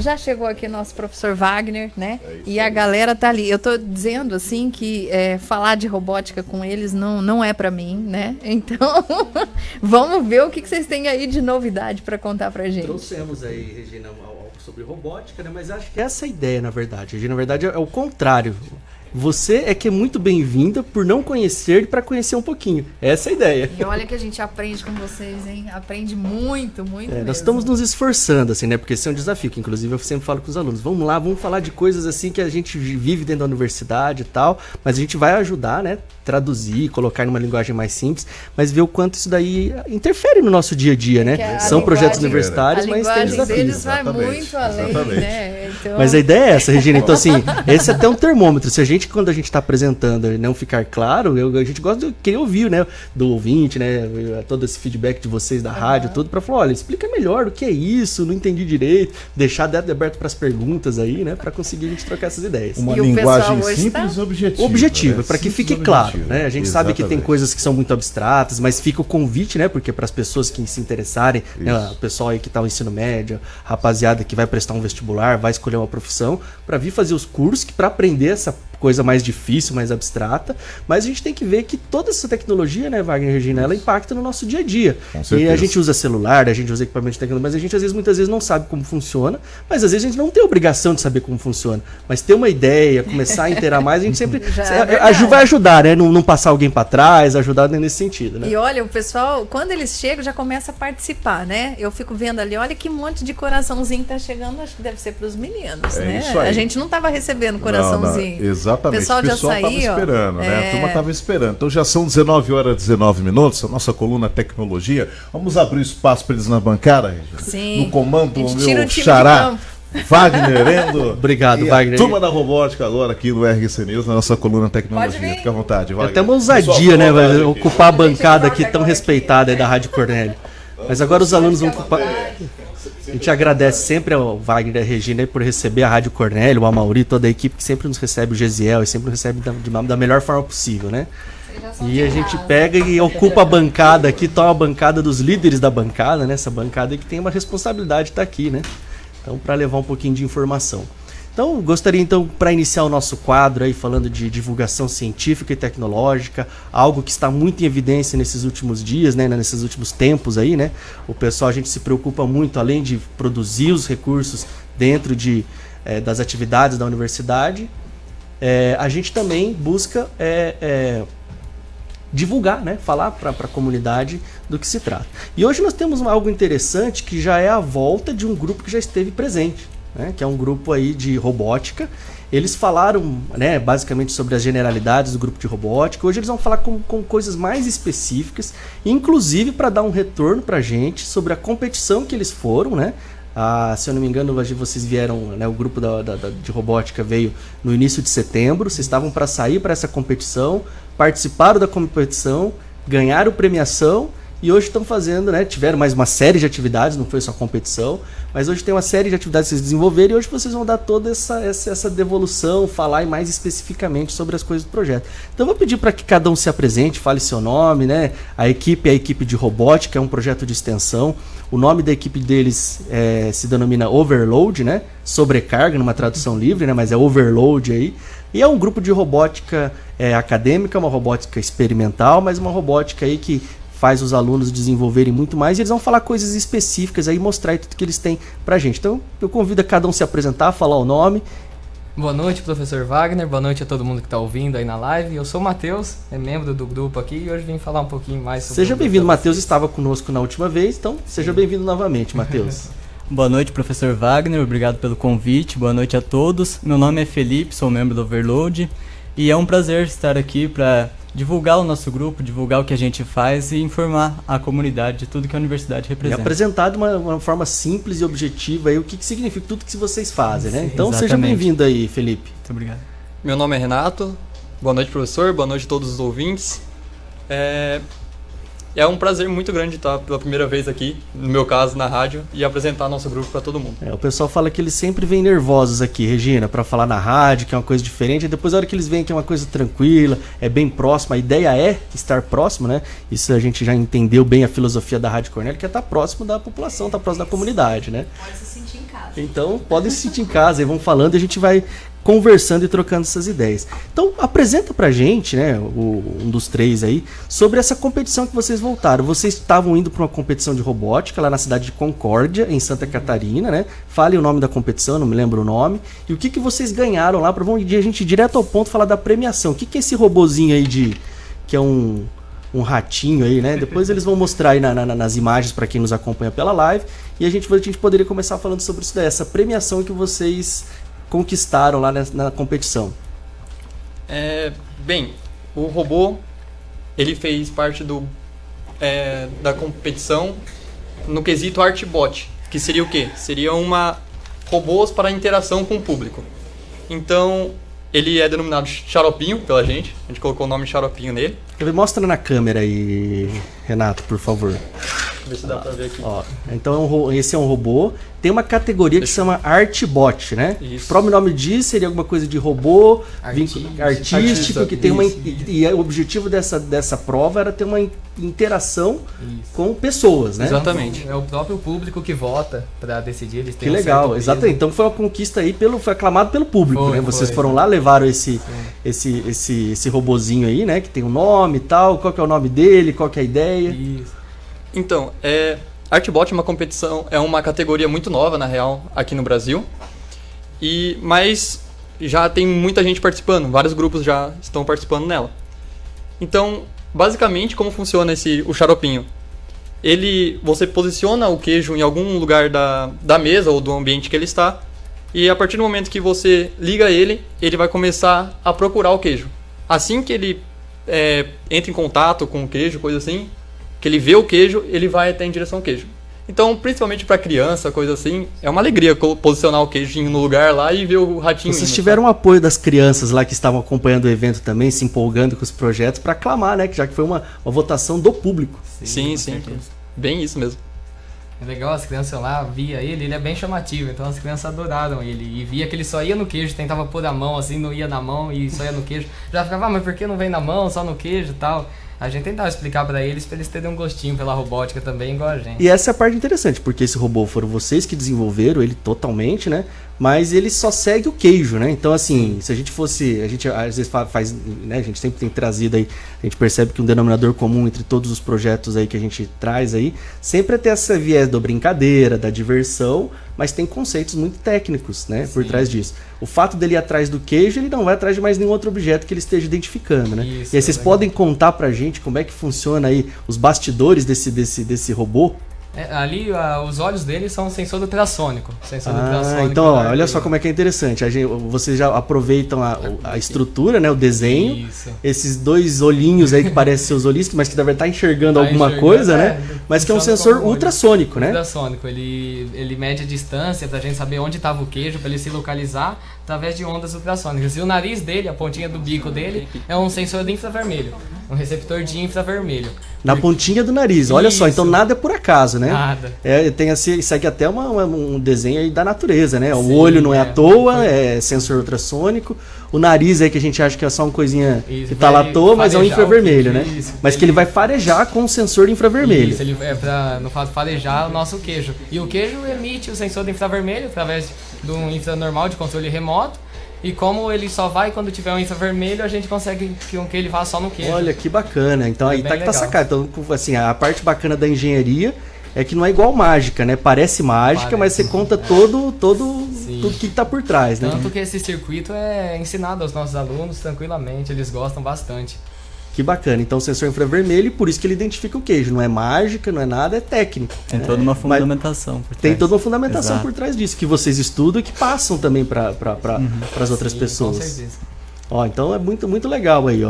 já chegou aqui nosso professor Wagner, né? E a galera tá ali. Eu tô dizendo assim que falar de robótica com eles não é para mim, né? Então, vamos ver o que vocês têm aí de novidade para contar pra gente. Trouxemos aí, Regina, algo sobre robótica, né? Mas acho que essa é a ideia, na verdade. Regina, na verdade, é o contrário. Você é que é muito bem-vinda por não conhecer e para conhecer um pouquinho. Essa é a ideia. E olha que a gente aprende com vocês, hein? Aprende muito mesmo. Nós estamos nos esforçando, assim, né? Porque esse é um desafio, que inclusive eu sempre falo com os alunos. Vamos lá, vamos falar de coisas assim que a gente vive dentro da universidade e tal, mas a gente vai ajudar, né? Traduzir, colocar numa linguagem mais simples, mas ver o quanto isso daí interfere no nosso dia a dia, né? São projetos universitários, mas tem desafios. A linguagem deles vai muito além, né? Então... Mas a ideia é essa, Regina. Então, assim, esse é até um termômetro. Se a gente, quando a gente está apresentando e não ficar claro, a gente gosta de querer ouvir, né? Do ouvinte, né? Todo esse feedback de vocês da rádio, tudo, para falar, olha, explica melhor o que é isso, não entendi direito, deixar aberto para as perguntas aí, né? Para conseguir a gente trocar essas ideias. Uma linguagem simples e objetiva. Objetiva, para que fique claro, né? A gente sabe que tem coisas que são muito abstratas, mas fica o convite, né? Porque para as pessoas que se interessarem, né? O pessoal aí que está no ensino médio, rapaziada que vai prestar um vestibular, vai escolher uma profissão, para vir fazer os cursos, que para aprender essa coisa mais difícil, mais abstrata, mas a gente tem que ver que toda essa tecnologia, né, Wagner e Regina, ela impacta no nosso dia a dia. E a gente usa celular, a gente usa equipamento de tecnologia, mas a gente muitas vezes não sabe como funciona, mas às vezes a gente não tem obrigação de saber como funciona, mas ter uma ideia, começar a inteirar mais, a gente sempre vai ajudar, né, não passar alguém para trás, ajudar nesse sentido, né? E olha, o pessoal, quando eles chegam, já começa a participar, né? Eu fico vendo ali, olha que monte de coraçãozinho tá chegando, acho que deve ser para os meninos, né? A gente não tava recebendo coraçãozinho. Não, exatamente. O pessoal já saiu, estava esperando, né? A turma estava esperando. Então já são 19h19, a nossa coluna Tecnologia. Vamos abrir o espaço para eles na bancada, Regina? Sim. No comando, o meu time xará, Wagner Endo. Obrigado, Wagner. Turma da Robótica agora aqui no RGC News, na nossa coluna Tecnologia. Fica à vontade, Wagner. Até uma ousadia, né? Vai ocupar a bancada aqui tão respeitada aí da Rádio Cornélio. Mas agora os alunos vão ocupar... A gente agradece sempre ao Wagner e a Regina por receber a Rádio Cornélio, o Amauri, toda a equipe que sempre nos recebe, o Gesiel, e sempre nos recebe da melhor forma possível, né? E a gente pega e ocupa a bancada aqui, toma a bancada dos líderes da bancada, né? Essa bancada que tem uma responsabilidade de estar aqui, né? Então, para levar um pouquinho de informação. Então, gostaria então, para iniciar o nosso quadro aí, falando de divulgação científica e tecnológica, algo que está muito em evidência nesses últimos dias, né, nesses últimos tempos aí, né? O pessoal, a gente se preocupa muito, além de produzir os recursos dentro das atividades da universidade, a gente também busca divulgar, né, falar para a comunidade do que se trata. E hoje nós temos algo interessante que já é a volta de um grupo que já esteve presente, né, que é um grupo aí de robótica. Eles falaram, né, basicamente sobre as generalidades do grupo de robótica. Hoje eles vão falar com coisas mais específicas, inclusive para dar um retorno para a gente sobre a competição que eles foram, né? Se eu não me engano, vocês vieram, né, o grupo de robótica veio no início de setembro. Vocês estavam para sair para essa competição, participaram da competição, ganharam premiação. E hoje estão fazendo, né? Tiveram mais uma série de atividades, não foi só competição, mas hoje tem uma série de atividades que vocês desenvolveram e hoje vocês vão dar toda essa devolução, falar mais especificamente sobre as coisas do projeto. Então eu vou pedir para que cada um se apresente, fale seu nome, né? A equipe é a equipe de robótica, é um projeto de extensão. O nome da equipe deles se denomina Overload, né? Sobrecarga, numa tradução livre, né? Mas é Overload aí. E é um grupo de robótica acadêmica, uma robótica experimental, mas uma robótica aí que faz os alunos desenvolverem muito mais, e eles vão falar coisas específicas aí, mostrar tudo que eles têm pra gente. Então, eu convido a cada um se apresentar, falar o nome. Boa noite, professor Wagner, boa noite a todo mundo que está ouvindo aí na live. Eu sou o Matheus, membro do grupo aqui, e hoje vim falar um pouquinho mais sobre... Seja bem-vindo, Matheus estava conosco na última vez, então seja bem-vindo novamente, Matheus. Boa noite, professor Wagner, obrigado pelo convite, boa noite a todos. Meu nome é Felipe, sou membro do Overload, e é um prazer estar aqui para divulgar o nosso grupo, divulgar o que a gente faz e informar a comunidade de tudo que a universidade representa. E apresentar de uma forma simples e objetiva aí o que significa tudo que vocês fazem, né? Sim, então exatamente. Seja bem-vindo aí, Felipe. Muito obrigado. Meu nome é Renato, boa noite, professor, boa noite a todos os ouvintes. É um prazer muito grande estar pela primeira vez aqui, no meu caso, na rádio, e apresentar nosso grupo para todo mundo. O pessoal fala que eles sempre vêm nervosos aqui, Regina, para falar na rádio, que é uma coisa diferente, e depois a hora que eles vêm que é uma coisa tranquila, é bem próximo, a ideia é estar próximo, né? Isso a gente já entendeu bem a filosofia da Rádio Cornélio, que é estar próximo da população, estar próximo da comunidade, né? Pode se sentir em casa. Então, podem se sentir em casa, aí vão falando e a gente vai conversando e trocando essas ideias. Então, apresenta pra gente, né, um dos três aí, sobre essa competição que vocês voltaram. Vocês estavam indo para uma competição de robótica lá na cidade de Concórdia, em Santa Catarina, né? Fale o nome da competição, não me lembro o nome. E o que vocês ganharam lá, para a gente ir direto ao ponto falar da premiação. O que é esse robozinho aí que é um ratinho aí, né? Depois eles vão mostrar aí nas imagens para quem nos acompanha pela live. E a gente poderia começar falando sobre isso daí, essa premiação que vocês conquistaram lá na competição. Bem, o robô, ele fez parte da competição no quesito Artbot, que seria o quê? Seria robôs para interação com o público. Então, ele é denominado Xaropinho pela gente, a gente colocou o nome Xaropinho nele. Mostra na câmera aí, Renato, por favor. Deixa eu ver se dá pra ver aqui. Então esse é um robô. Tem uma categoria que se chama Artbot, né? Isso. O próprio nome diz, seria alguma coisa de robô artístico que tem e o objetivo dessa prova era ter uma interação com pessoas, né? Exatamente. É o próprio público que vota para decidir. Eles têm Que legal, exatamente. Então foi uma conquista aí, foi aclamado pelo público, né? Vocês foram lá, levaram esse robozinho aí, né? Que tem um nome e tal, qual que é o nome dele, qual que é a ideia. Isso. Então, Artbot é uma competição, é uma categoria muito nova, na real, aqui no Brasil. Mas já tem muita gente participando, vários grupos já estão participando nela. Então, basicamente, como funciona o xaropinho? Você posiciona o queijo em algum lugar da mesa ou do ambiente que ele está, e a partir do momento que você liga ele vai começar a procurar o queijo. Assim que ele entra em contato com o queijo, coisa assim, que ele vê o queijo, ele vai até em direção ao queijo. Então, principalmente para criança, coisa assim, é uma alegria posicionar o queijinho no lugar lá e ver o ratinho. Vocês tiveram o apoio das crianças lá que estavam acompanhando o evento também, se empolgando com os projetos para aclamar, né? Já que foi uma votação do público. Sim. Bem isso mesmo. É legal, as crianças lá via ele é bem chamativo, então as crianças adoraram ele. E via que ele só ia no queijo, tentava pôr a mão assim, não ia na mão e só ia no queijo. Já ficava, mas por que não vem na mão, só no queijo e tal? A gente tentava explicar pra eles terem um gostinho pela robótica também, igual a gente. E essa é a parte interessante, porque esse robô foram vocês que desenvolveram ele totalmente, né? Mas ele só segue o queijo, né? Então, assim, se a gente fosse... A gente às vezes faz... Né? A gente sempre tem trazido aí... A gente percebe que um denominador comum entre todos os projetos aí que a gente traz aí sempre é ter essa viés da brincadeira, da diversão, mas tem conceitos muito técnicos, né? Por trás disso. O fato dele ir atrás do queijo, ele não vai atrás de mais nenhum outro objeto que ele esteja identificando, né? Isso, e aí vocês podem contar pra gente como é que funciona aí os bastidores desse robô? Ali, os olhos dele são um sensor ultrassônico. Então, olha só como é que é interessante. Vocês já aproveitam a estrutura, né, o desenho. Isso. Esses dois olhinhos aí que parecem ser os olhinhos, mas que deve estar enxergando alguma coisa, né? Mas que é um sensor ultrassônico, né? Ultrassônico. Ele mede a distância pra gente saber onde estava o queijo, pra ele se localizar através de ondas ultrassônicas. E o nariz dele, a pontinha do bico dele, é um sensor de infravermelho. Um receptor de infravermelho. Na pontinha do nariz, olha só, então nada é por acaso, né? Nada. Tem isso aqui até um desenho aí da natureza, né? O olho não é à toa, é sensor ultrassônico. O nariz aí que a gente acha que é só uma coisinha que tá lá à toa, mas é um infravermelho, né? Mas que ele vai farejar com o sensor de infravermelho. Isso, ele é pra, no fato, farejar o nosso queijo. E o queijo emite o sensor de infravermelho através de um infranormal de controle remoto. E como ele só vai quando tiver um infravermelho, a gente consegue que ele vá só no queijo. Olha, que bacana. Então aí tá sacado. Então, assim, a parte bacana da engenharia é que não é igual mágica, né? Parece mágica, mas você conta tudo que tá por trás, né? Tanto que esse circuito é ensinado aos nossos alunos tranquilamente, eles gostam bastante. Que bacana. Então, sensor infravermelho, e por isso que ele identifica o queijo. Não é mágica, não é nada, é técnico. Tem toda uma fundamentação por trás. Tem toda uma fundamentação por trás disso, que vocês estudam e que passam também para as outras pessoas. Com certeza. Então é muito, muito legal aí,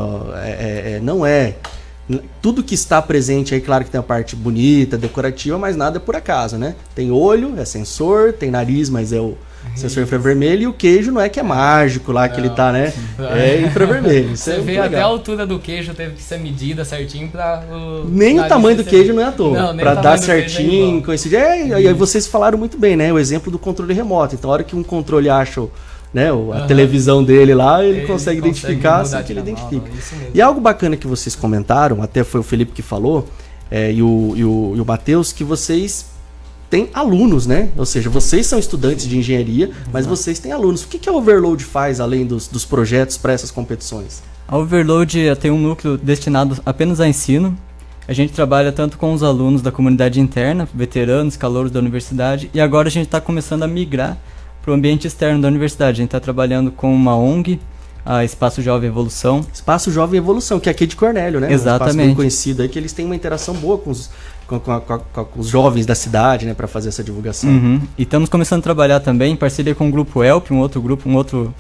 não é... Tudo que está presente aí, claro que tem a parte bonita, decorativa, mas nada é por acaso, né? Tem olho, é sensor, tem nariz, mas é Sensor infravermelho, e o queijo não é que é mágico lá que ele tá, né? É infravermelho. Isso Você é vê muito até a legal. altura do queijo teve que ser medida certinho pra Nem o tamanho do queijo não é à toa. Não, nem Pra o dar tamanho do queijo é certinho, igual. coincidir. E aí vocês falaram muito bem, né? O exemplo do controle remoto. Então, a hora que um controle acha né, a televisão dele lá, ele consegue identificar assim que ele identifica. E algo bacana que vocês comentaram, até foi o Felipe que falou, e o Matheus, que vocês têm alunos, né? Ou seja, vocês são estudantes de engenharia, mas vocês têm alunos. O que a Overload faz além dos projetos para essas competições? A Overload tem um núcleo destinado apenas a ensino. A gente trabalha tanto com os alunos da comunidade interna, veteranos, calouros da universidade, e agora a gente está começando a migrar para o ambiente externo da universidade. A gente está trabalhando com uma ONG, a Espaço Jovem Evolução. Espaço Jovem Evolução, que é aqui de Cornélio, né? Um espaço Exatamente. bem conhecido aí, que eles têm uma interação boa com os jovens da cidade, né? Para fazer essa divulgação. Uhum. E estamos começando a trabalhar também em parceria com o Grupo ELP, um outro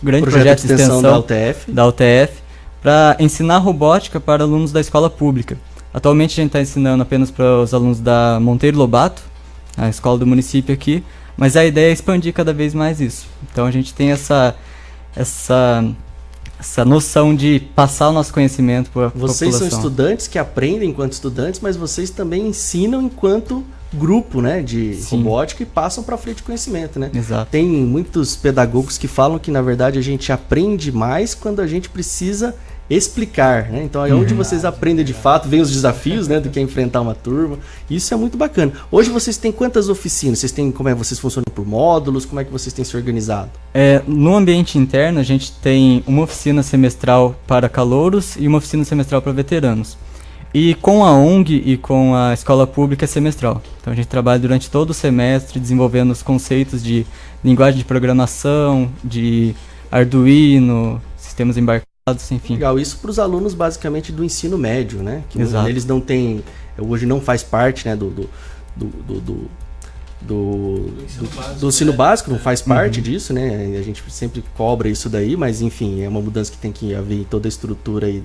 grande projeto de extensão da UTF. Para ensinar robótica para alunos da escola pública. Atualmente a gente está ensinando apenas para os alunos da Monteiro Lobato, a escola do município aqui, mas a ideia é expandir cada vez mais isso. Então a gente tem essa noção de passar o nosso conhecimento para a população. Vocês são estudantes que aprendem enquanto estudantes, mas vocês também ensinam enquanto grupo, né, de robótica e passam para frente o conhecimento, né? Exato. Tem muitos pedagogos que falam que, na verdade, a gente aprende mais quando a gente precisa explicar, né? Então, é onde vocês aprendem de fato, vem os desafios, né, do que é enfrentar uma turma. Isso é muito bacana. Hoje vocês têm quantas oficinas? Vocês têm, como é que vocês funcionam por módulos? Como é que vocês têm se organizado? No ambiente interno, a gente tem uma oficina semestral para calouros e uma oficina semestral para veteranos. E com a ONG e com a escola pública é semestral. Então a gente trabalha durante todo o semestre desenvolvendo os conceitos de linguagem de programação, de Arduino, sistemas embarcados, enfim. Legal, isso para os alunos basicamente do ensino médio, né? Que Exato. eles não têm, hoje não faz parte, né, do ensino básico, não faz parte disso, né? A gente sempre cobra isso daí, mas enfim, é uma mudança que tem que haver em toda a estrutura aí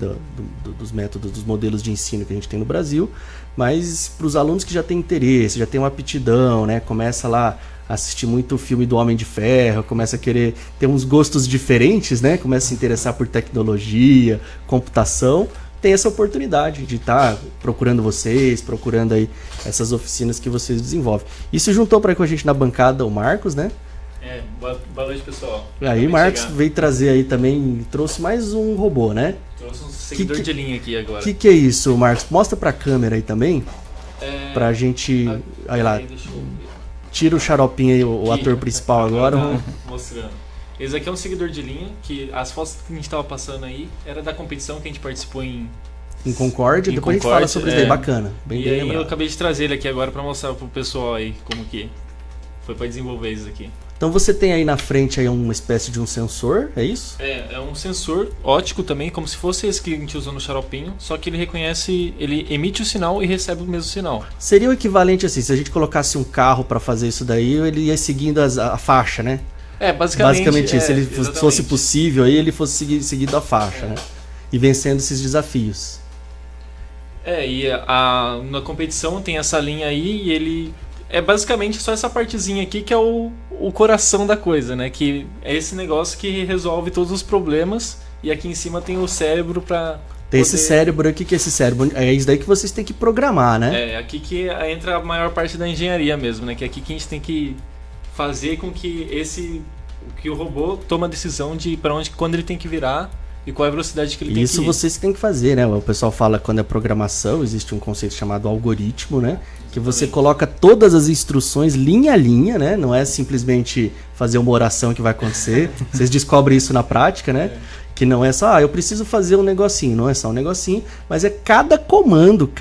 dos métodos, dos modelos de ensino que a gente tem no Brasil. Mas para os alunos que já têm interesse, já têm uma aptidão, né? Começa lá a assistir muito o filme do Homem de Ferro, começa a querer ter uns gostos diferentes, né? Começa a se interessar por tecnologia, computação. Tem essa oportunidade de estar procurando vocês, procurando aí essas oficinas que vocês desenvolvem. E se juntou para com a gente na bancada o Marcos, né? Boa noite, pessoal. Aí o Marcos veio trazer aí também, trouxe mais um robô, né? Trouxe um seguidor de linha aqui agora. O que é isso, Marcos? Mostra pra câmera aí também, pra gente... Aí lá, tira o xaropinho aí, o ator principal agora. Mostrando. Esse aqui é um seguidor de linha, que as fotos que a gente estava passando aí era da competição que a gente participou em Concórdia, depois a gente fala sobre isso aí, bacana, bem aí lembrado. eu acabei de trazer ele aqui agora para mostrar pro pessoal aí como que foi para desenvolver isso aqui. Então você tem aí na frente aí uma espécie de um sensor, é isso? É um sensor óptico também, como se fosse esse que a gente usou no xaropinho, só que ele reconhece, ele emite o sinal e recebe o mesmo sinal. Seria o equivalente assim, se a gente colocasse um carro para fazer isso daí, ele ia seguindo a faixa, né? Basicamente isso. Se ele fosse possível, aí ele fosse seguido a faixa, né? E vencendo esses desafios. Na competição tem essa linha aí e ele... É basicamente só essa partezinha aqui que é o coração da coisa, né? Que é esse negócio que resolve todos os problemas e aqui em cima tem o cérebro pra... Tem esse cérebro aqui, que é esse cérebro, é isso daí que vocês têm que programar, né? Aqui que entra a maior parte da engenharia mesmo, né? Que é aqui que a gente tem que fazer com que o robô toma a decisão de para onde, quando ele tem que virar e qual é a velocidade que ele tem que ir. Isso vocês têm que fazer, né? O pessoal fala quando é programação, existe um conceito chamado algoritmo, né? Que você coloca todas as instruções linha a linha, né? Não é simplesmente fazer uma oração que vai acontecer. Vocês descobrem isso na prática, né? Que não é só, eu preciso fazer um negocinho. Não é só um negocinho, mas é cada comando,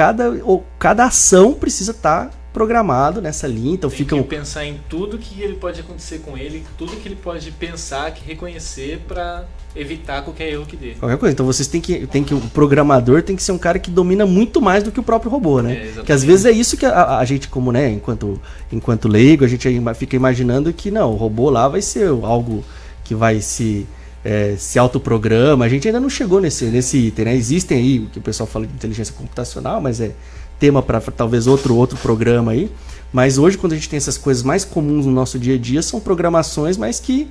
cada ação precisa estar programado nessa linha. Então tem que pensar em tudo que ele pode acontecer com ele, tudo que ele pode pensar, que reconhecer para evitar qualquer erro que dê. Qualquer coisa. Então vocês têm que o programador tem que ser um cara que domina muito mais do que o próprio robô, né? Que às vezes é isso que a gente, como, né, enquanto leigo, a gente fica imaginando que não, o robô lá vai ser algo que vai se autoprograma. A gente ainda não chegou nesse item, né? Existem aí o que o pessoal fala de inteligência computacional, mas é tema para talvez outro programa aí. Mas hoje, quando a gente tem essas coisas mais comuns no nosso dia a dia, são programações, mas que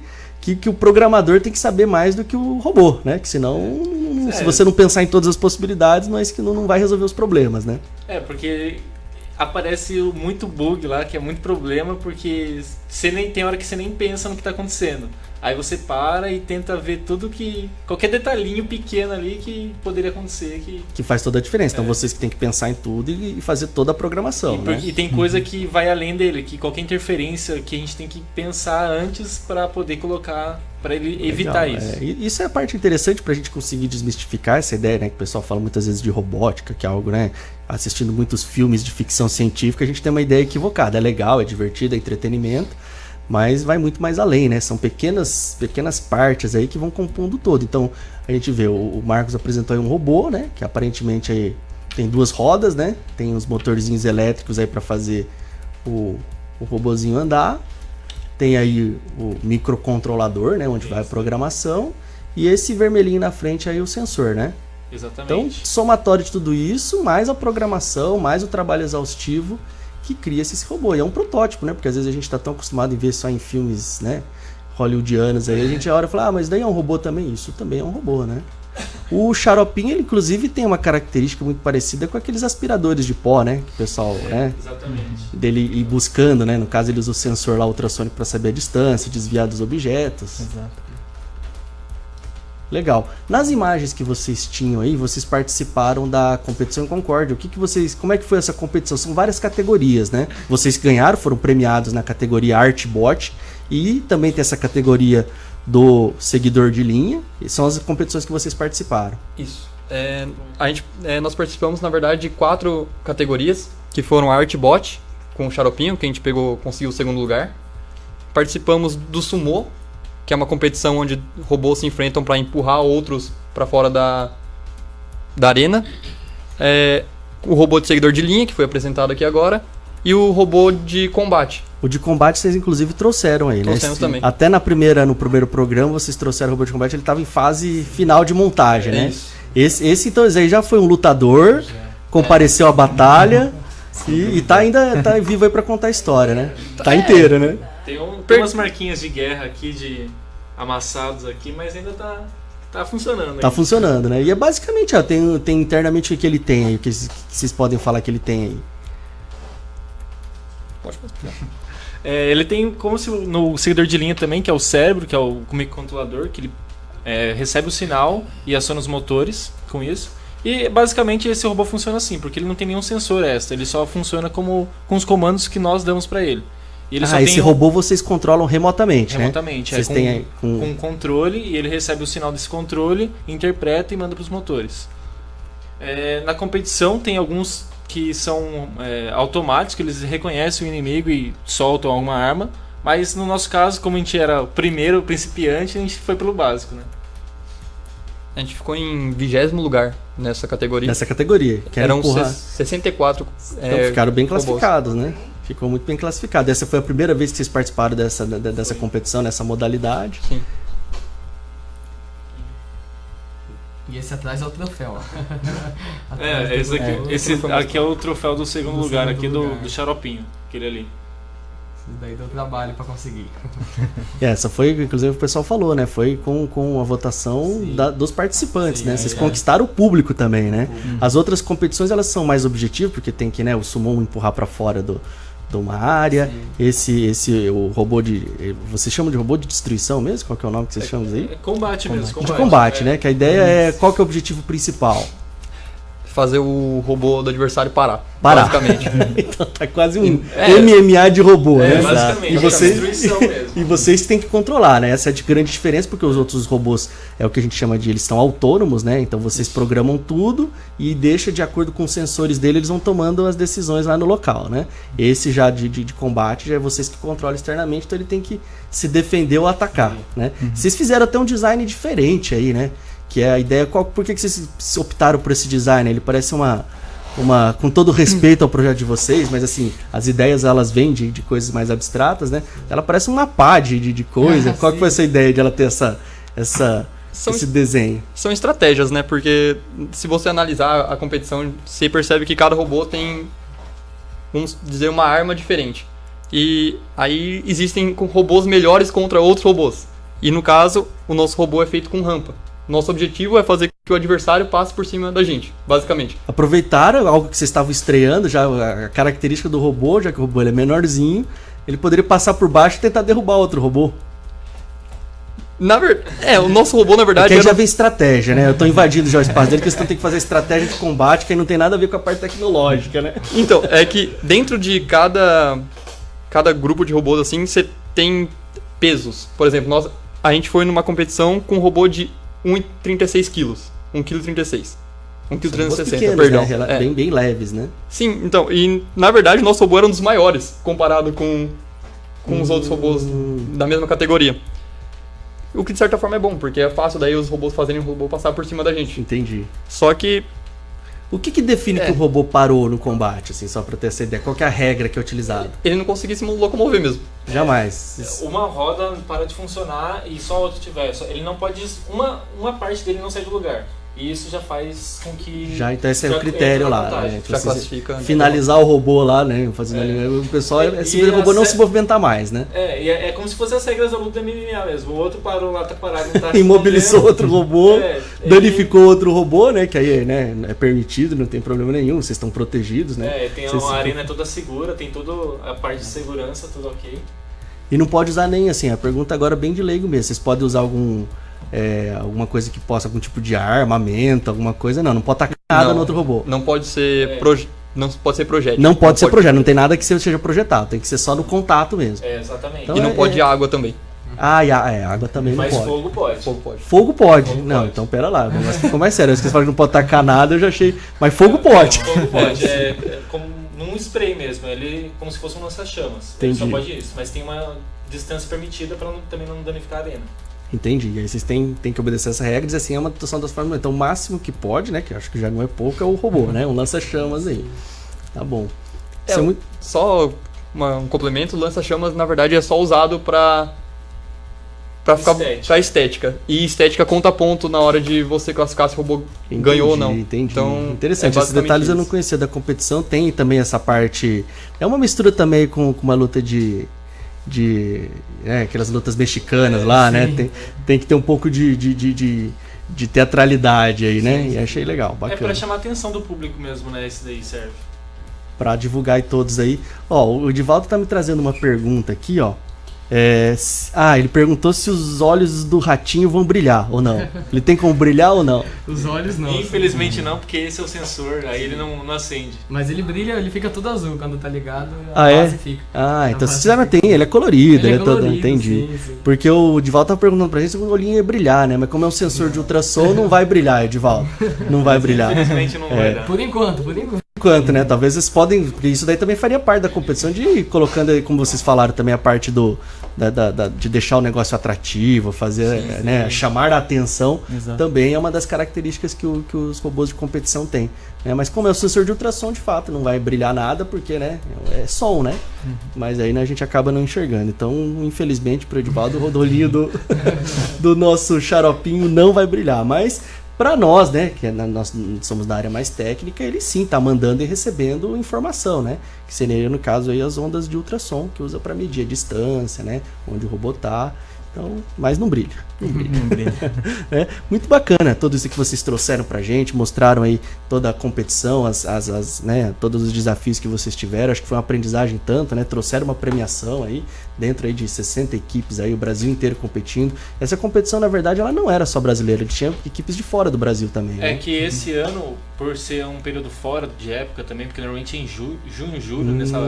o programador tem que saber mais do que o robô, né? Que senão, se você não pensar em todas as possibilidades, não é isso que não vai resolver os problemas, né? Porque aparece muito bug lá, que é muito problema, porque tem hora que você nem pensa no que está acontecendo. Aí você para e tenta ver qualquer detalhinho pequeno ali que poderia acontecer. Que faz toda a diferença. Então vocês que tem que pensar em tudo e fazer toda a programação, né? E tem coisa que vai além dele, que qualquer interferência que a gente tem que pensar antes para poder colocar, para ele evitar isso. Isso é a parte interessante para a gente conseguir desmistificar essa ideia, né? Que o pessoal fala muitas vezes de robótica, que é algo, né? Assistindo muitos filmes de ficção científica, a gente tem uma ideia equivocada. É legal, é divertido, é entretenimento, mas vai muito mais além, né? São pequenas partes aí que vão compondo o todo. Então, a gente vê, o Marcos apresentou aí um robô, né? Que aparentemente aí tem 2 rodas, né? Tem uns motorzinhos elétricos aí para fazer o robozinho andar. Tem aí o microcontrolador, né? Onde vai a programação. E esse vermelhinho na frente aí o sensor, né? Exatamente. Então, somatório de tudo isso, mais a programação, mais o trabalho exaustivo que cria esse robô. E é um protótipo, né? Porque às vezes a gente está tão acostumado em ver só em filmes, né, hollywoodianos, aí a gente olha e fala, mas daí é um robô também? Isso também é um robô, né? O xaropinho, ele inclusive tem uma característica muito parecida com aqueles aspiradores de pó, né? Que o pessoal, né? Exatamente. Dele ir buscando, né? No caso, ele usa o sensor lá ultrassônico para saber a distância, desviar dos objetos. Exato. Legal. Nas imagens que vocês tinham aí, vocês participaram da competição em Concórdia. Como é que foi essa competição? São várias categorias, né? Vocês ganharam, foram premiados na categoria Artbot e também tem essa categoria do seguidor de linha. E são as competições que vocês participaram. Isso. Nós participamos, na verdade, de 4 categorias, que foram a Artbot, com o Xaropinho, que a gente conseguiu o 2º lugar. Participamos do Sumo, que é uma competição onde robôs se enfrentam para empurrar outros para fora da arena. O robô de seguidor de linha, que foi apresentado aqui agora, e o robô de combate. O de combate vocês inclusive trouxeram aí, né? Trouxemos também. Até no primeiro programa vocês trouxeram o robô de combate, ele estava em fase final de montagem, né? Isso. Esse então aí já foi um lutador, compareceu à batalha e tá vivo aí para contar a história, né? Tá inteiro, né? Tem umas marquinhas de guerra aqui, de amassados aqui, mas ainda tá funcionando. Tá funcionando, né? E é basicamente, ó, tem internamente o que ele tem aí, o que vocês podem falar que ele tem aí. Pode explicar. Ele tem como se no seguidor de linha também, que é o cérebro, que é o microcontrolador, que ele recebe o sinal e aciona os motores com isso. E basicamente esse robô funciona assim, porque ele não tem nenhum sensor extra, ele só funciona com os comandos que nós damos para ele. E ele só esse robô vocês controlam remotamente, remotamente, né? Vocês têm aí com um controle, e ele recebe o sinal desse controle, interpreta e manda para os motores. Na competição tem alguns que são automáticos, que eles reconhecem o inimigo e soltam alguma arma, mas no nosso caso, como a gente era o primeiro principiante, a gente foi pelo básico, né? A gente ficou em 20º lugar nessa categoria. Que eram 64 então ficaram bem robôs. classificados, né? Ficou muito bem classificado. Essa foi a primeira vez que vocês participaram dessa competição, nessa modalidade. Sim. E esse atrás é o troféu. Esse aqui é o troféu do 2º lugar, aqui do Xaropinho, aquele ali. Isso daí deu trabalho pra conseguir. Essa foi, inclusive o pessoal falou, né? Foi com a votação dos participantes, né? Vocês conquistaram o público também, né? As outras competições, elas são mais objetivas, porque tem que, né, o summon empurrar pra fora de uma área. O robô vocês chamam de robô de destruição mesmo? Qual que é o nome que vocês chamam aí? Combate mesmo. De combate, né? Que a ideia é, qual que é o objetivo principal? Fazer o robô do adversário parar. Basicamente. Então tá quase um MMA de robô, né? Basicamente. Destruição mesmo. E vocês têm que controlar, né? Essa é a grande diferença, porque os outros robôs é o que a gente chama de, eles estão autônomos, né? Então vocês programam tudo e deixa de acordo com os sensores dele, eles vão tomando as decisões lá no local, né? Esse já de combate já é vocês que controlam externamente, então ele tem que se defender ou atacar, né? Vocês fizeram até um design diferente aí, né? Que é a ideia, por que vocês optaram por esse design? Ele parece com todo respeito ao projeto de vocês, mas assim, as ideias elas vêm de coisas mais abstratas, né? Ela parece uma pá de coisa. Qual que foi essa ideia de ela ter esse desenho? São estratégias, né? Porque se você analisar a competição, você percebe que cada robô tem vamos dizer, uma arma diferente. E aí existem robôs melhores contra outros robôs. E no caso, o nosso robô é feito com rampa. Nosso objetivo é fazer com que o adversário passe por cima da gente, basicamente. Aproveitaram algo que vocês estavam estreando, já a característica do robô, já que o robô ele é menorzinho, ele poderia passar por baixo e tentar derrubar outro robô. O nosso robô, na verdade... Porque aí já vem estratégia, né? Eu tô invadindo já o espaço dele, que eles têm que fazer estratégia de combate, que aí não tem nada a ver com a parte tecnológica, né? Então, é que dentro de cada grupo de robôs, assim, você tem pesos. Por exemplo, a gente foi numa competição com um robô de 1,36 quilos. 1,36 kg. 1,360 kg, perdão. Né? Bem leves, né? Sim, então, e na verdade o nosso robô era um dos maiores, comparado com os outros robôs da mesma categoria. O que de certa forma é bom, porque é fácil daí os robôs fazerem o robô passar por cima da gente. Entendi. Só que... O que define que o robô parou no combate, assim, só pra ter essa ideia? Qual que é a regra que é utilizada? Ele não conseguia se locomover mesmo. Jamais. Uma roda para de funcionar e só a outra tiver. Ele não pode... Uma parte dele não sai do lugar. E isso já faz com que... Então esse é o critério lá, né? Já classifica. Finalizar o robô lá, né? Fazendo o pessoal o robô não se movimentar mais, né? E é como se fossem as regras da luta da MMA mesmo. O outro parou lá, tá parado, não tá imobilizou outro robô, danificou outro robô, né? Que aí é permitido, não tem problema nenhum, vocês estão protegidos, né? Tem a arena toda segura, tem toda a parte de segurança, tudo ok. E não pode usar nem, assim, a pergunta agora é bem de leigo mesmo, vocês podem usar alguma coisa que possa, algum tipo de armamento, alguma coisa, não pode tacar nada no outro robô. Não pode ser não pode ser projétil. Não pode ser projétil, não tem nada que seja projetado, tem que ser só no contato mesmo. Exatamente. Então, e não pode água também. Água também mas não pode. Fogo pode. Fogo pode. Então pera lá, ficou mais sério. Vocês falam que não pode tacar nada, eu já achei. Mas fogo pode. Fogo pode. É como num spray mesmo, ele como se fosse um lança-chamas. Ele só pode isso, mas tem uma distância permitida para também não danificar a arena. Entendi. E aí vocês têm que obedecer essa regra e assim é uma atuação das formas. Então o máximo que pode, né? Que eu acho que já não é pouco, é o robô, né? Um lança-chamas aí. Tá bom. Só um complemento, o lança-chamas na verdade é só usado pra estética. E estética conta ponto na hora de você classificar se o robô ganhou ou não. Entendi. Então, interessante. Esses detalhes eu não conhecia da competição. Tem também essa parte... É uma mistura também com uma luta de aquelas lutas mexicanas lá, sim. Né? Tem que ter um pouco de teatralidade aí, né? Sim. E achei legal, bacana. É pra chamar a atenção do público mesmo, né? Esse daí serve. Pra divulgar todos aí. O Edivaldo tá me trazendo uma pergunta aqui, ó. Ele perguntou se os olhos do ratinho vão brilhar ou não. Ele tem como brilhar ou não? Os olhos não. Infelizmente não, porque esse é o sensor, aí ele não acende. Mas ele brilha, ele fica todo azul quando tá ligado, base fica. Então se já tem, ele é colorido, ele é todo, entendi. Sim. Porque o Edivaldo tá perguntando pra gente se o olhinho ia brilhar, né? Mas como é um sensor de ultrassom, não vai brilhar, Edivaldo. Não vai brilhar. Infelizmente não vai dar. Por enquanto. Né? Talvez vocês podem, porque isso daí também faria parte da competição de ir colocando aí, como vocês falaram, também a parte de deixar o negócio atrativo, fazer, sim. Né, chamar a atenção. Exato. Também é uma das características que os robôs de competição têm. Né? Mas como é o sensor de ultrassom, de fato, não vai brilhar nada, porque, né, é som, né? Uhum. Mas aí, né, a gente acaba não enxergando. Então, infelizmente, pro Edivaldo, o rodolinho do nosso xaropinho não vai brilhar. Mas para nós, né, que nós somos da área mais técnica, ele sim está mandando e recebendo informação, né? Que seria, no caso, aí, as ondas de ultrassom, que usa para medir a distância, né? Onde o robô está. Então, mas não brilha. Não brilha. Muito bacana tudo isso que vocês trouxeram pra gente, mostraram aí toda a competição, né, todos os desafios que vocês tiveram. Acho que foi uma aprendizagem tanto, né? Trouxeram uma premiação aí, dentro aí de 60 equipes aí, o Brasil inteiro competindo. Essa competição, na verdade, ela não era só brasileira, tinha equipes de fora do Brasil também. É, né? Que esse ano, por ser um período fora de época também, porque normalmente é em junho, julho, nessa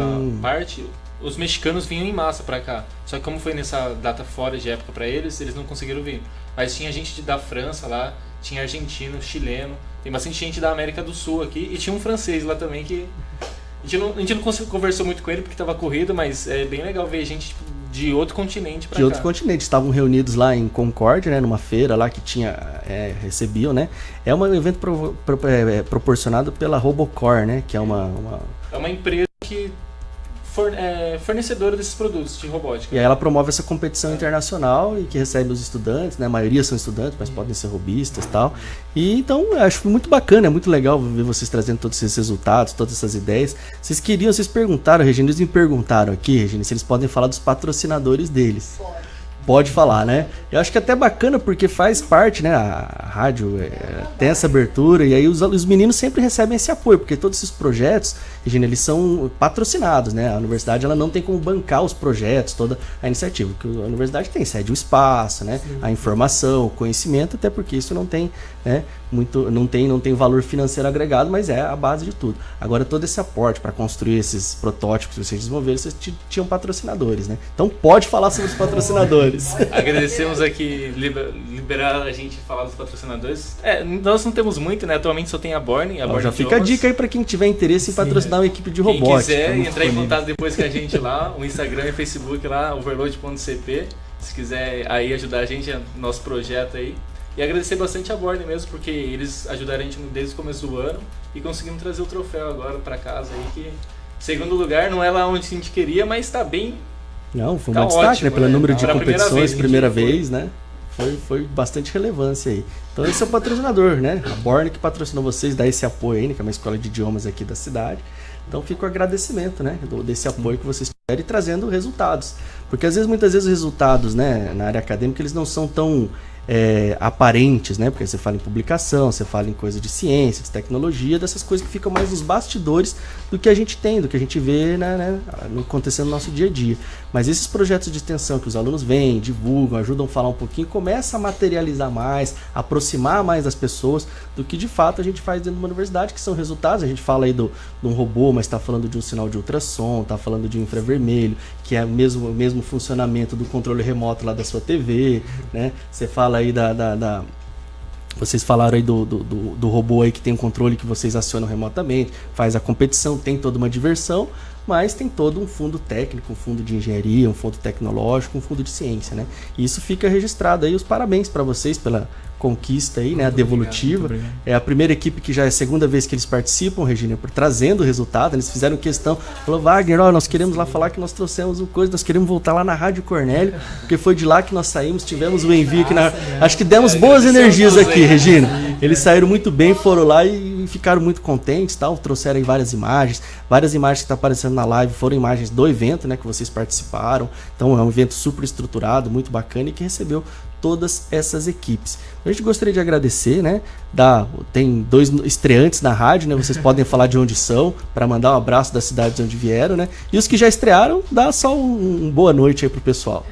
parte, os mexicanos vinham em massa pra cá. Só que como foi nessa data fora de época pra eles não conseguiram vir. Mas tinha gente da França lá, tinha argentino, chileno, tem bastante gente da América do Sul aqui, e tinha um francês lá também que... A gente não conversou muito com ele porque tava corrido, mas é bem legal ver gente de outro continente pra cá. De outro continente, estavam reunidos lá em Concórdia, né, numa feira lá que recebiam, né? É um evento proporcionado pela Robocore, né, que é uma... É uma empresa que fornecedora desses produtos de robótica. E aí ela promove essa competição internacional e que recebe os estudantes, né? A maioria são estudantes, mas podem ser robistas e tal. E então eu acho muito bacana, é muito legal ver vocês trazendo todos esses resultados, todas essas ideias. Vocês perguntaram, Regina, eles me perguntaram aqui, Regina, se eles podem falar dos patrocinadores deles. Pode falar, né? Eu acho que é até bacana porque faz parte, né? A rádio tem essa abertura e aí os meninos sempre recebem esse apoio, porque todos esses projetos, Regina, eles são patrocinados, né? A universidade ela não tem como bancar os projetos, toda a iniciativa, porque a universidade tem sede, o espaço, né? A informação, o conhecimento, até porque isso não tem, né? Não tem valor financeiro agregado, mas é a base de tudo. Agora, todo esse aporte para construir esses protótipos que vocês desenvolveram, vocês tinham patrocinadores, né? Então pode falar sobre os patrocinadores. Agradecemos aqui liberar a gente falar dos patrocinadores. Nós não temos muito, né? Atualmente só tem a Born. Já fica a dica aí para quem tiver interesse em patrocinar uma equipe de robótica. Quem quiser entrar em contato depois com a gente lá, o Instagram e Facebook lá, overload.cp. Se quiser aí ajudar a gente no nosso projeto aí. E agradecer bastante a Born mesmo, porque eles ajudaram a gente desde o começo do ano e conseguimos trazer o troféu agora para casa aí, que segundo lugar não é lá onde a gente queria, mas está bem. Não, foi um destaque, ótimo, né? Pelo número de competições, primeira vez, vez, né? Foi bastante relevância aí. Então esse é o patrocinador, né? A Born que patrocinou vocês, dá esse apoio aí, né? Que é uma escola de idiomas aqui da cidade. Então fica o agradecimento, né? Desse apoio que vocês tiveram e trazendo resultados. Porque muitas vezes os resultados, né? Na área acadêmica, eles não são tão aparentes, né? Porque você fala em publicação, você fala em coisa de ciência, de tecnologia, dessas coisas que ficam mais nos bastidores do que a gente tem, do que a gente vê, né, acontecendo no nosso dia a dia. Mas esses projetos de extensão que os alunos vêm, divulgam, ajudam a falar um pouquinho, começa a materializar mais, aproximar mais das pessoas do que de fato a gente faz dentro de uma universidade, que são resultados. A gente fala aí de um robô, mas está falando de um sinal de ultrassom, está falando de um infravermelho, que é o mesmo funcionamento do controle remoto lá da sua TV, né? Você fala aí vocês falaram aí do robô aí que tem um controle que vocês acionam remotamente, faz a competição, tem toda uma diversão, mas tem todo um fundo técnico, um fundo de engenharia, um fundo tecnológico, um fundo de ciência, né? E isso fica registrado aí, os parabéns para vocês pela conquista aí, né? A Devolutiva. Obrigado. É a primeira equipe que já é a segunda vez que eles participam, Regina, trazendo o resultado. Eles fizeram questão, falou, Wagner, nós queremos lá falar que nós trouxemos nós queremos voltar lá na Rádio Cornélio, porque foi de lá que nós saímos, tivemos o envio aqui na... Acho que demos boas energias aqui, Regina. Eles saíram muito bem, foram lá e ficaram muito contentes, tal. Trouxeram aí várias imagens que estão aparecendo na live, foram imagens do evento, né, que vocês participaram. Então é um evento super estruturado, muito bacana e que recebeu todas essas equipes. A gente gostaria de agradecer, né? Tem 2 estreantes na rádio, né? Vocês podem falar de onde são, para mandar um abraço da cidade de onde vieram, né? E os que já estrearam, dá só um boa noite aí pro pessoal.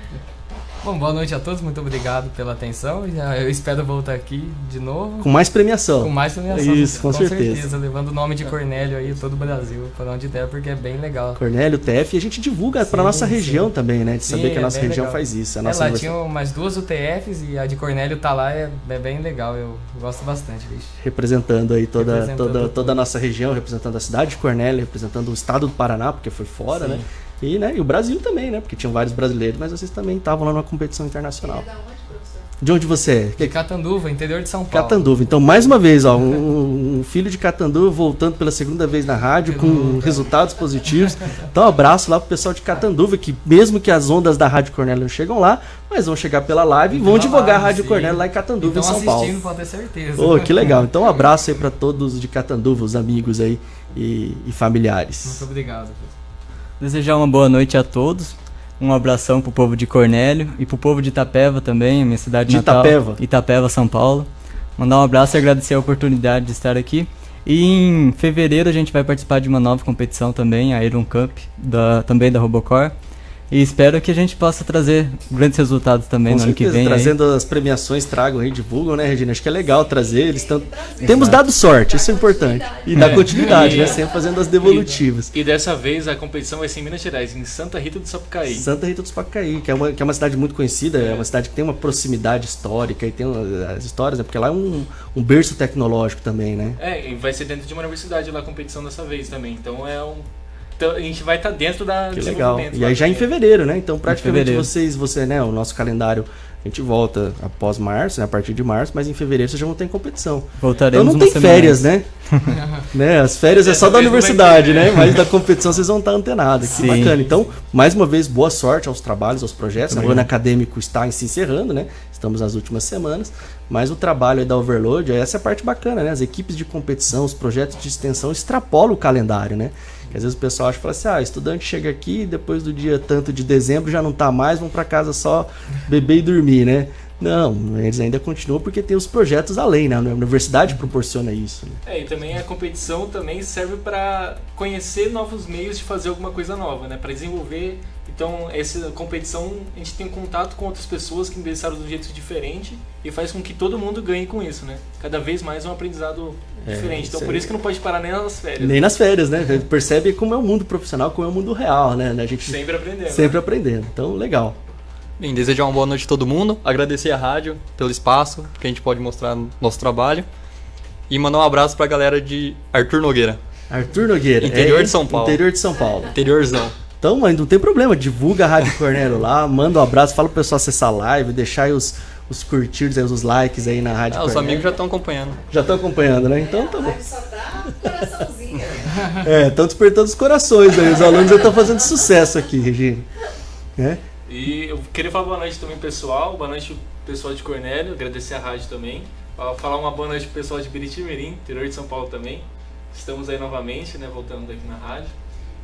Bom, boa noite a todos, muito obrigado pela atenção. Eu espero voltar aqui de novo. Com mais premiação. Com mais premiação. Isso, com certeza. Levando o nome de Cornélio aí, todo o Brasil, para onde der, porque é bem legal. Cornélio, TF, e a gente divulga para nossa região também, né? De saber que a nossa região faz isso. Lá tinham mais 2 UTFs e a de Cornélio tá lá, é bem legal, eu gosto bastante, bicho. Representando aí toda a nossa região, representando a cidade de Cornélio, representando o estado do Paraná, porque foi fora, sim, né? E o Brasil também, né? Porque tinham vários brasileiros, mas vocês também estavam lá numa competição internacional. De onde você é? De Catanduva, interior de São Paulo. Catanduva. Então, mais uma vez, ó, um filho de Catanduva voltando pela segunda vez na rádio com resultados positivos. Então, um abraço lá pro pessoal de Catanduva, que mesmo que as ondas da Rádio Cornélio não chegam lá, mas vão chegar pela live e vão divulgar a Rádio Cornélio lá em Catanduva, em São Paulo. Pode ter certeza. Oh, que legal. Então, um abraço aí para todos de Catanduva, os amigos aí e familiares. Muito obrigado. Desejar uma boa noite a todos. Um abração pro povo de Cornélio e pro povo de Itapeva também, minha cidade natal. Itapeva, São Paulo. Mandar um abraço e agradecer a oportunidade de estar aqui. E em fevereiro a gente vai participar de uma nova competição também, a Iron Cup, também da Robocor. E espero que a gente possa trazer grandes resultados também no ano que vem. Trazendo as premiações, tragam aí, divulgam, né, Regina? Acho que é legal trazer. Eles temos dado sorte, isso é importante. E dar continuidade, né? Sempre fazendo as devolutivas. E dessa vez a competição vai ser em Minas Gerais, em Santa Rita do Sapucaí. Santa Rita do Sapucaí, que é uma cidade muito conhecida, é uma cidade que tem uma proximidade histórica e tem as histórias, né? Porque lá é um berço tecnológico também, né? E vai ser dentro de uma universidade lá a competição dessa vez também. Então então, a gente vai estar dentro da Que legal. E aí já em fevereiro, né? Então praticamente você, né, o nosso calendário A gente volta após março, né, a partir de março, mas em fevereiro vocês já vão ter competição. Voltaremos então não tem férias, né? Né? As férias é só da universidade, né? Mas da competição vocês vão estar antenados. Que bacana. Então, mais uma vez, boa sorte aos trabalhos, aos projetos. O ano acadêmico está se encerrando, né? Estamos nas últimas semanas. Mas o trabalho aí da Overload, essa é a parte bacana, né? As equipes de competição, os projetos de extensão extrapolam o calendário, né? Às vezes o pessoal acha, fala assim, estudante chega aqui, depois do dia tanto de dezembro já não tá mais, vão para casa só beber e dormir, né? Não, eles ainda continuam porque tem os projetos além, né? A universidade proporciona isso. Né? E também a competição também serve para conhecer novos meios de fazer alguma coisa nova, né? Para desenvolver. Então, essa competição, a gente tem contato com outras pessoas que pensaram de um jeito diferente e faz com que todo mundo ganhe com isso, né? Cada vez mais é um aprendizado diferente. Então, por isso que não pode parar nem nas férias. Nem nas férias, né? A gente percebe como é o mundo profissional, como é o mundo real, né? A gente sempre aprendendo. Sempre aprendendo. Então, legal. Bem, desejar uma boa noite a todo mundo, agradecer a rádio pelo espaço que a gente pode mostrar nosso trabalho e mandar um abraço pra galera de Arthur Nogueira. Arthur Nogueira. Interior de São Paulo. Interior de São Paulo. Interiorzão. Então, mas não tem problema, divulga a Rádio Cornélio lá, manda um abraço, fala pro pessoal acessar a live, deixar aí os curtidos, aí, os likes aí na Rádio Cornélio. Os amigos já estão acompanhando. Já estão acompanhando, né? Então tá bom. Só dá coraçãozinho. Estão despertando os corações aí, os alunos já estão fazendo sucesso aqui, Regina. E eu queria falar boa noite também pessoal, boa noite pro pessoal de Cornélio, agradecer a rádio também. Falar uma boa noite pro pessoal de Biritimirim, interior de São Paulo também. Estamos aí novamente, né, voltando aqui na rádio.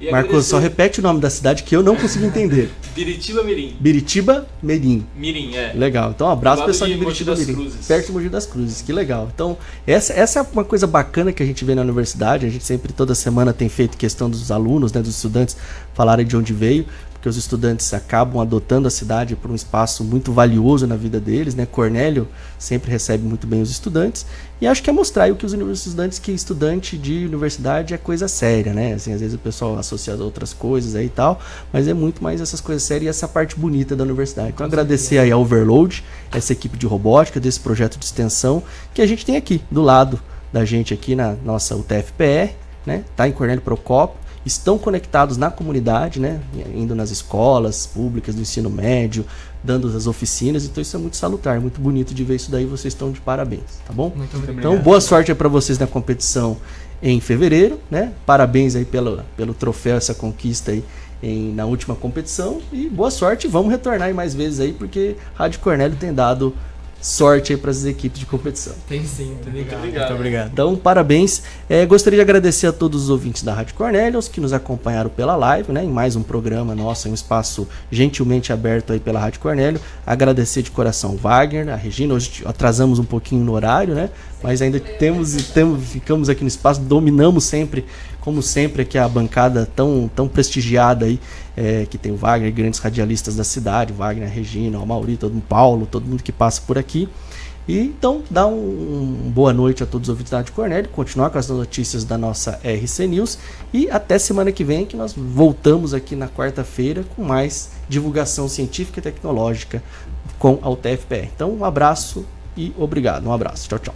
E Marcos, só repete o nome da cidade que eu não consigo entender. Biritiba Mirim. Biritiba Mirim. Mirim, Legal. Então, um abraço pessoal de Biritiba Mirim. Perto de Mogi das Cruzes. Que legal. Então, essa é uma coisa bacana que a gente vê na universidade. A gente sempre, toda semana, tem feito questão dos alunos, né, dos estudantes, falarem de onde veio. Porque os estudantes acabam adotando a cidade por um espaço muito valioso na vida deles, né? Cornélio sempre recebe muito bem os estudantes e acho que é mostrar aí que os estudantes, que estudante de universidade é coisa séria, né? Assim, às vezes o pessoal associa a outras coisas aí e tal, mas é muito mais essas coisas sérias e essa parte bonita da universidade. Então agradecer aí a Overload, essa equipe de robótica, desse projeto de extensão que a gente tem aqui, do lado da gente aqui na nossa UTFPR, né? Tá em Cornélio Procópio. Estão conectados na comunidade, né? Indo nas escolas públicas do ensino médio, dando as oficinas, então isso é muito salutar, muito bonito de ver isso daí, vocês estão de parabéns, tá bom? Muito obrigado. Então, boa sorte aí para vocês na competição em fevereiro, né? Parabéns aí pelo troféu, essa conquista aí na última competição e boa sorte, vamos retornar aí mais vezes aí, porque Rádio Cornélio tem dado sorte aí para as equipes de competição. Tem sim, tá ligado. Muito obrigado. Então, parabéns. Gostaria de agradecer a todos os ouvintes da Rádio Cornélio, os que nos acompanharam pela live, né, em mais um programa nosso, em um espaço gentilmente aberto aí pela Rádio Cornélio. Agradecer de coração o Wagner, a Regina. Hoje atrasamos um pouquinho no horário, né? Mas ainda ficamos aqui no espaço, dominamos sempre, como sempre, aqui a bancada tão prestigiada aí, que tem o Wagner, grandes radialistas da cidade, o Wagner, a Regina, o Mauri, o Paulo, todo mundo que passa por aqui. E então, dá boa noite a todos os ouvintes da Rádio Cornélio, continuar com as notícias da nossa RC News e até semana que vem, que nós voltamos aqui na quarta-feira com mais divulgação científica e tecnológica com a UTFPR. Então, um abraço e obrigado. Um abraço. Tchau, tchau.